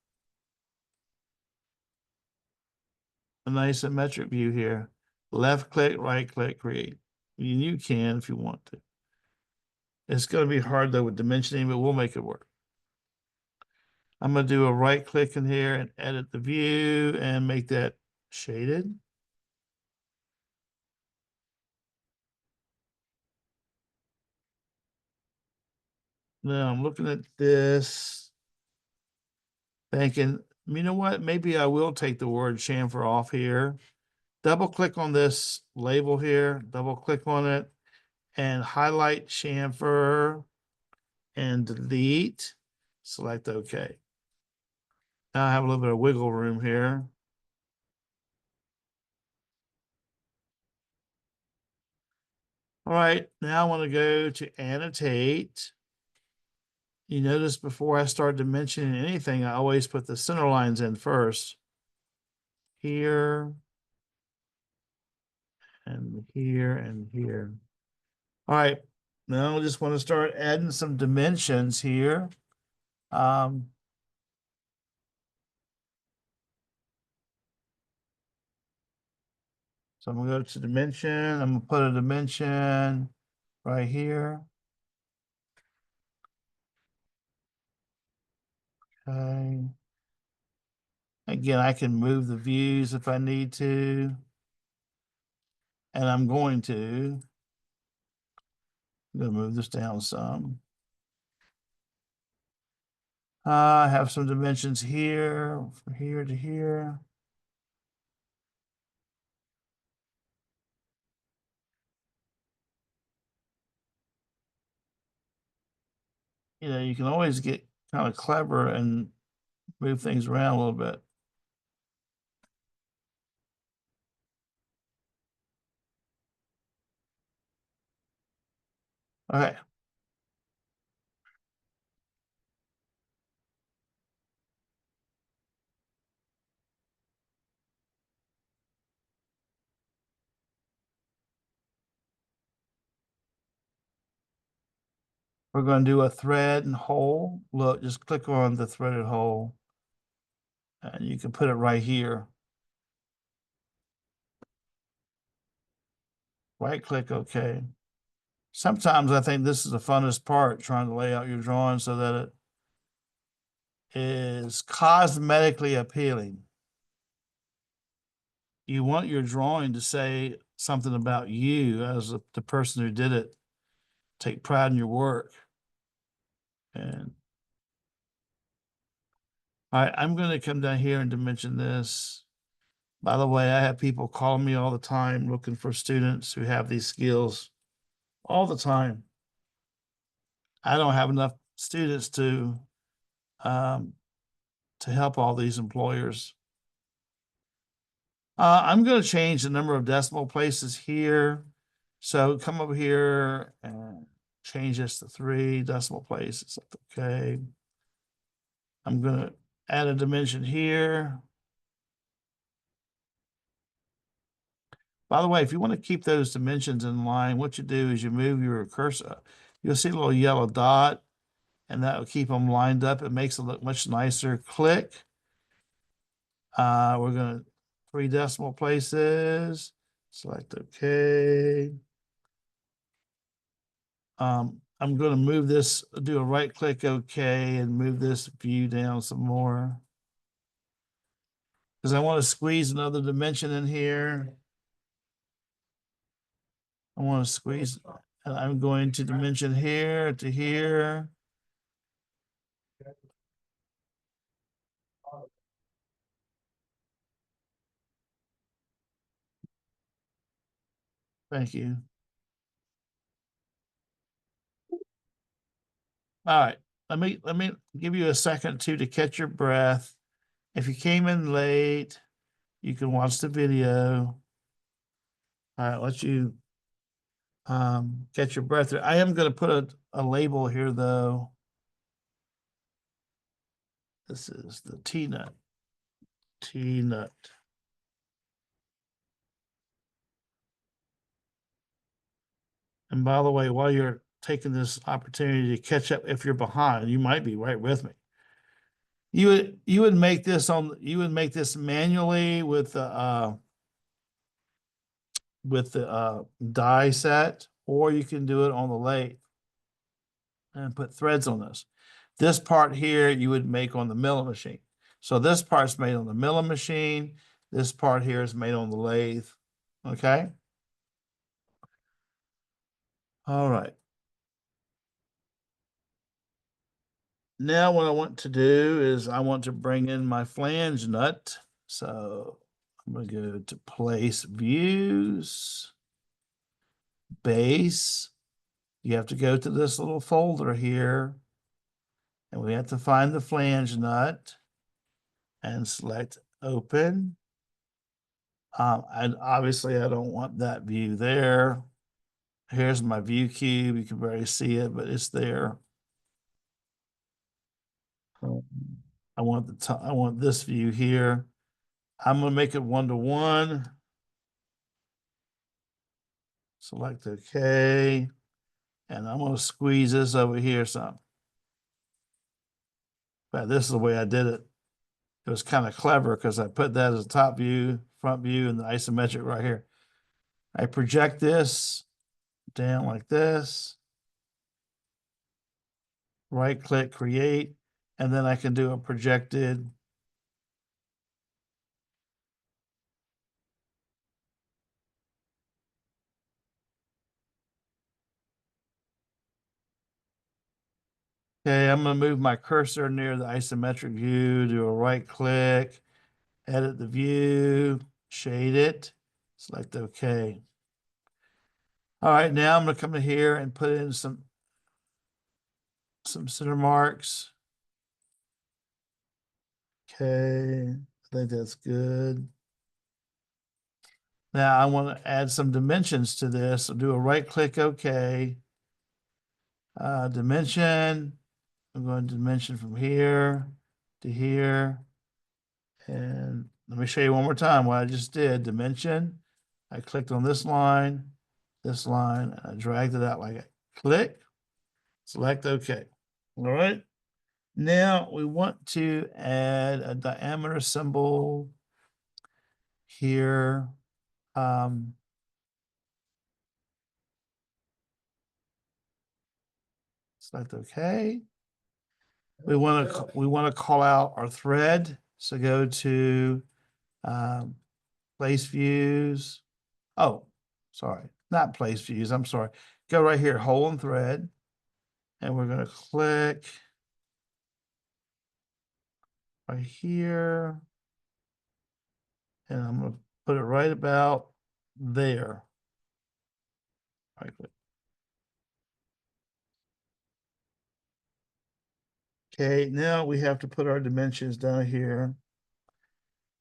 nice isometric view here. Left click, right click, create. You can if you want to. It's going to be hard though with dimensioning, but we'll make it work. I'm going to do a right click in here and edit the view and make that shaded. Now I'm looking at this, thinking, you know what? Maybe I will take the word chamfer off here. Double click on this label here, double click on it, and highlight chamfer and delete. Select OK. Now I have a little bit of wiggle room here. All right, now I want to go to annotate. You notice before I start dimensioning anything, I always put the center lines in first. Here, and here, and here. All right, now I just want to start adding some dimensions here. So I'm gonna go to dimension, I'm gonna put a dimension right here. Okay. Again, I can move the views if I need to. And I'm going to move this down some. I have some dimensions here, from here to here. You know, you can always get kind of clever and move things around a little bit. Okay. We're going to do a thread and hole. Look, just click on the threaded hole. And you can put it right here. Right click, OK. Sometimes I think this is the funnest part, trying to lay out your drawing so that it is cosmetically appealing. You want your drawing to say something about you as the person who did it. Take pride in your work. And all right, I'm going to come down here and dimension this. By the way, I have people calling me all the time looking for students who have these skills all the time. I don't have enough students to help all these employers. I'm going to change the number of decimal places here. So come over here and change this to 3 decimal places. Okay. I'm going to add a dimension here. By the way, if you want to keep those dimensions in line, what you do is you move your cursor. You'll see a little yellow dot, and that will keep them lined up. It makes it look much nicer. Click. We're going to 3 decimal places. Select OK. I'm going to move this, do a right click OK, and move this view down some more. Because I want to squeeze another dimension in here. I want to squeeze, and I'm going to dimension here to here. Thank you. All right, let me give you a second too to catch your breath. If you came in late, you can watch the video. All right, let you catch your breath. I am going to put a label here though. This is the T-nut. T-nut. And by the way, while you're taking this opportunity to catch up, if you're behind, you might be right with me. You would make this manually with the die set, or you can do it on the lathe and put threads on this. This part here you would make on the milling machine. So this part's made on the milling machine. This part here is made on the lathe. Okay. All right. Now what I want to do is I want to bring in my flange nut. So I'm going to go to place views, base. You have to go to this little folder here, and we have to find the flange nut and select open. And obviously I don't want that view there. Here's my view cube. You can barely see it, but it's there. I want this view here. I'm going to make it 1-to-1. Select OK. And I'm going to squeeze this over here some. But this is the way I did it. It was kind of clever because I put that as a top view, front view, and the isometric right here. I project this down like this. Right click, create, and then I can do a projected. Okay, I'm going to move my cursor near the isometric view, do a right click, edit the view, shade it, select OK. All right, now I'm going to come in here and put in some center marks. Okay, I think that's good. Now I want to add some dimensions to this. So do a right click, OK. Dimension. I'm going to dimension from here to here. And let me show you one more time what I just did. Dimension. I clicked on this line, and I dragged it out like a click. Select OK. All right. Now we want to add a diameter symbol here. Select OK. We want to call out our thread. So go to place views. Oh, sorry, not place views. I'm sorry. Go right here, hole and thread. And we're going to click right here. And I'm going to put it right about there. Right click. Okay, now we have to put our dimensions down here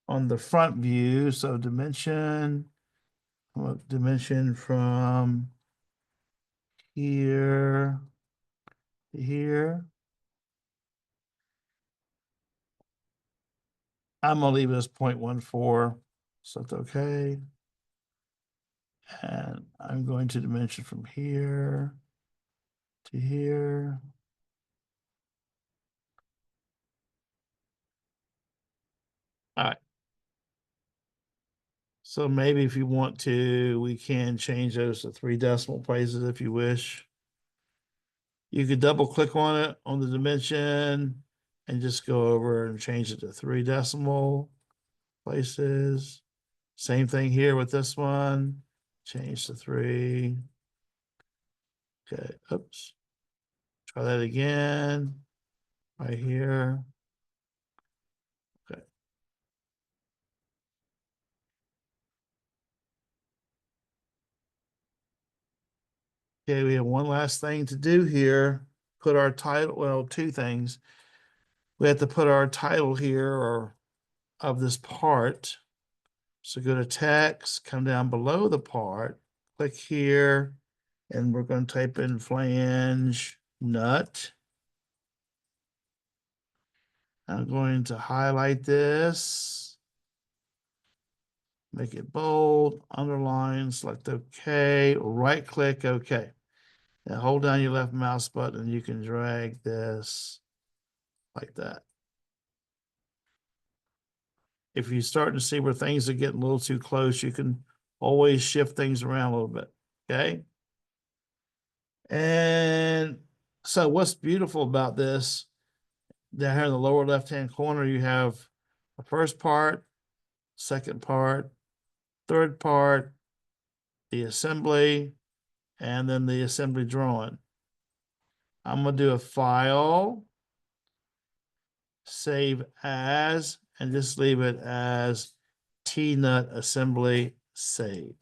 on the front view. So dimension from here to here. I'm gonna leave it as 0.14, so that's okay. And I'm going to dimension from here to here. All right. So maybe if you want to, we can change those to 3 decimal places if you wish. You could double click on it on the dimension and just go over and change it to 3 decimal places. Same thing here with this one. Change to 3. Okay, oops. Try that again. Right here. Okay. Okay, we have one last thing to do here. Put our title, well, 2 things. We have to put our title here or of this part. So go to text, come down below the part, click here, and we're going to type in flange nut. I'm going to highlight this, make it bold, underline, select OK, right click OK. Now hold down your left mouse button and you can drag this like that. If you're starting to see where things are getting a little too close, you can always shift things around a little bit, okay? And so what's beautiful about this, down here in the lower left-hand corner, you have the first part, second part, third part, the assembly, and then the assembly drawing. I'm gonna do a file, save as, and just leave it as T-nut assembly save.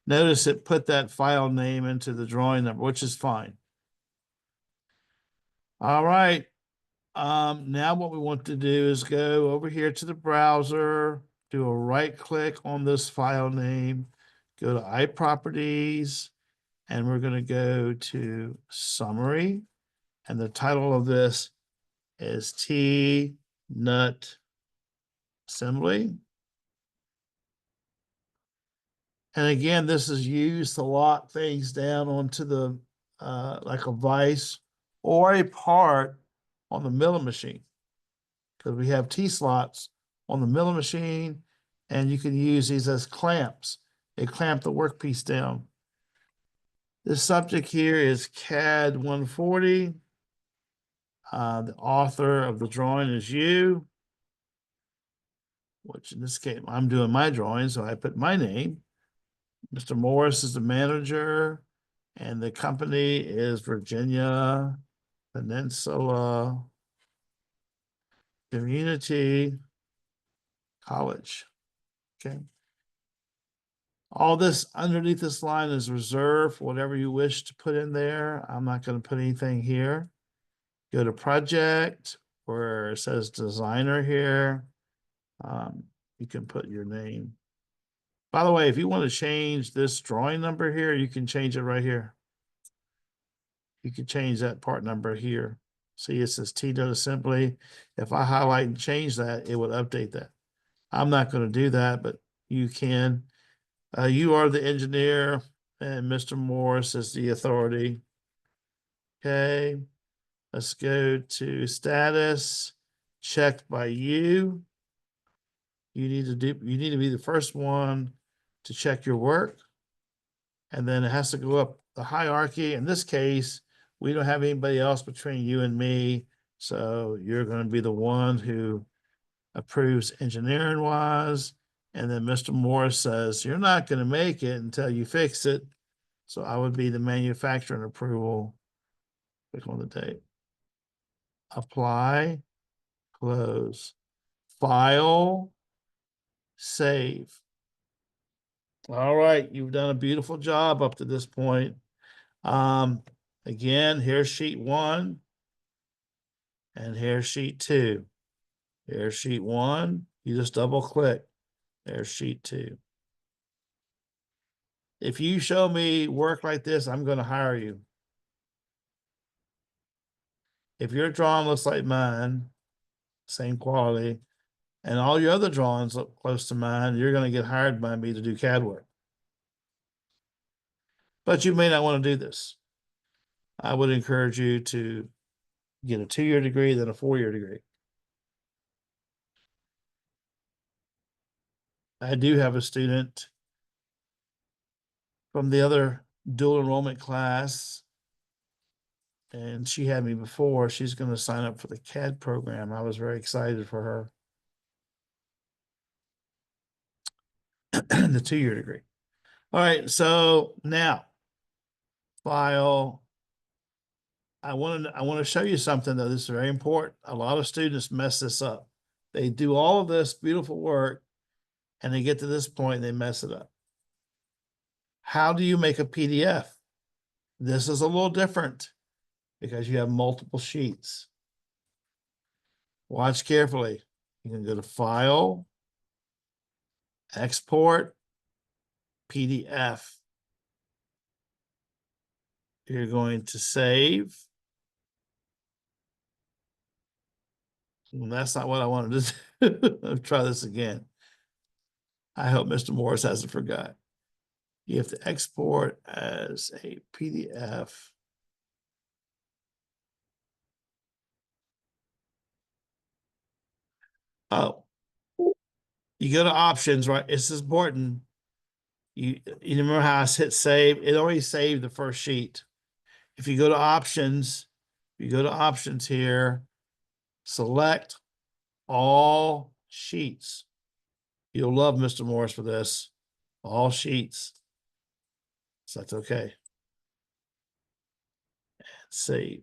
Notice it put that file name into the drawing number, which is fine. All right. Now what we want to do is go over here to the browser, do a right click on this file name, go to iProperties, and we're going to go to summary. And the title of this is T-nut assembly. And again, this is used to lock things down onto the, like a vise or a part on the milling machine. Because we have T-slots on the milling machine, and you can use these as clamps. They clamp the workpiece down. This subject here is CAD 140. The author of the drawing is you, which in this case, I'm doing my drawing, so I put my name. Mr. Morris is the manager, and the company is Virginia Peninsula Community College. Okay. All this underneath this line is reserved for whatever you wish to put in there. I'm not going to put anything here. Go to project where it says designer here. You can put your name. By the way, if you want to change this drawing number here, you can change it right here. You can change that part number here. See, it says T-nut assembly. If I highlight and change that, it would update that. I'm not going to do that, but you can. You are the engineer, and Mr. Morris is the authority. Okay. Let's go to status, checked by you. You need to be the first one to check your work. And then it has to go up the hierarchy. In this case, we don't have anybody else between you and me. So you're going to be the one who approves engineering wise. And then Mr. Morris says, you're not going to make it until you fix it. So I would be the manufacturing approval. Click on the date. Apply, close, file, save. All right, you've done a beautiful job up to this point. Again, here's sheet 1 and here's sheet 2. Here's sheet 1. You just double click. There's sheet 2. If you show me work like this, I'm going to hire you. If your drawing looks like mine, same quality, and all your other drawings look close to mine, you're going to get hired by me to do CAD work. But you may not want to do this. I would encourage you to get a 2-year degree, then a 4-year degree. I do have a student from the other dual enrollment class, and she had me before. She's going to sign up for the CAD program. I was very excited for her. The 2-year degree. All right, so now file. I want to show you something though. This is very important. A lot of students mess this up. They do all of this beautiful work and they get to this point and they mess it up. How do you make a PDF? This is a little different because you have multiple sheets. Watch carefully. You can go to File, Export, PDF. You're going to save. Well, that's not what I wanted to do. Let's try this again. I hope Mr. Morris hasn't forgot. You have to export as a PDF. Oh, you go to options, right? It's important. You remember how I hit save? It already saved the first sheet. If you go to options, here, select all sheets. You'll love Mr. Morris for this. All sheets. So that's okay. And save.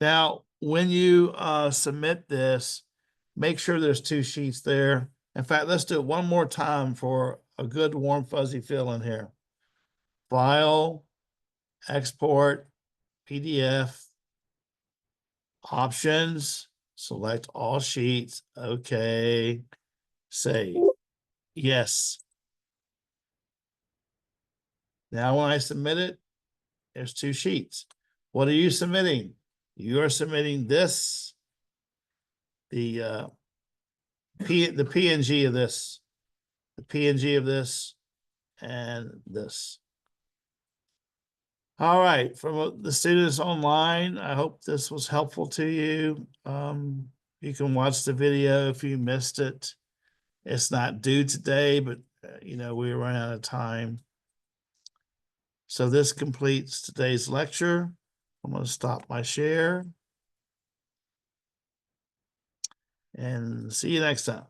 Now, when you submit this, make sure there's 2 sheets there. In fact, let's do it one more time for a good warm fuzzy feel in here. File, export, PDF, options, select all sheets. Okay, save. Yes. Now when I submit it, there's 2 sheets. What are you submitting? You are submitting this, the PNG of this, and this. All right, from the students online, I hope this was helpful to you. You can watch the video if you missed it. It's not due today, but we ran out of time. So this completes today's lecture. I'm going to stop my share and see you next time.